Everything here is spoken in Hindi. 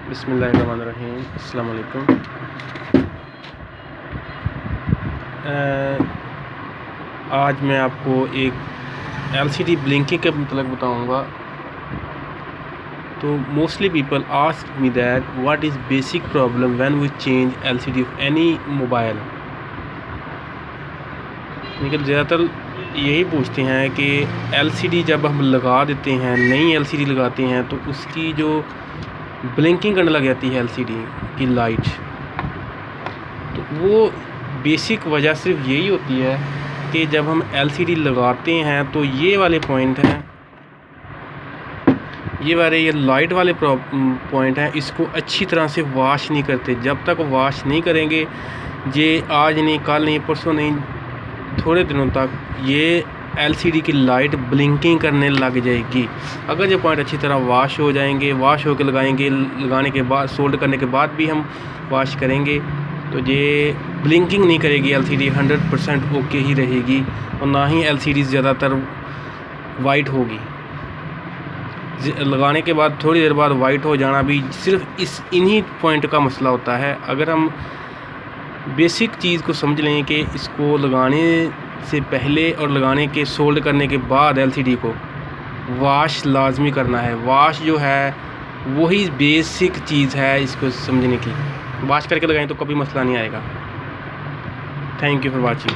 बिस्मिल्लाहिर्रहमानिर्रहीम। अस्सलाम वालेकुम। आज मैं आपको एक एलसीडी ब्लिंकिंग के मतलब बताऊंगा। तो mostly people ask me that what is basic problem when we change LCD of any mobile. लेकिन ज़्यादातर यही पूछते हैं कि एलसीडी जब हम लगा देते हैं, नई एलसीडी लगाते हैं, तो उसकी जो ब्लिंकिंग करने लग जाती है एलसीडी की लाइट, तो वो बेसिक वजह सिर्फ यही होती है कि जब हम एलसीडी लगाते हैं तो ये वाले पॉइंट हैं, ये लाइट वाले पॉइंट हैं, इसको अच्छी तरह से वॉश नहीं करते। जब तक वॉश नहीं करेंगे, ये आज नहीं, कल नहीं, परसों नहीं, थोड़े दिनों तक ये एलसीडी की लाइट ब्लिंकिंग करने लग जाएगी। अगर ये पॉइंट अच्छी तरह वॉश हो जाएंगे, वॉश होकर लगाने के बाद, सोल्ड करने के बाद भी हम वॉश करेंगे, तो ये ब्लिंकिंग नहीं करेगी। एलसीडी 100% ओके ही रहेगी और ना ही एलसीडी ज़्यादातर वाइट होगी। लगाने के बाद थोड़ी देर बाद वाइट हो जाना भी सिर्फ इन्हीं पॉइंट का मसला होता है। अगर हम बेसिक चीज़ को समझ लें कि इसको लगाने से पहले और लगाने के सोल्ड करने के बाद एलसीडी को वॉश लाजमी करना है। वॉश जो है वही बेसिक चीज़ है इसको समझने की। वॉश करके लगाएं तो कभी मसला नहीं आएगा। Thank you for watching.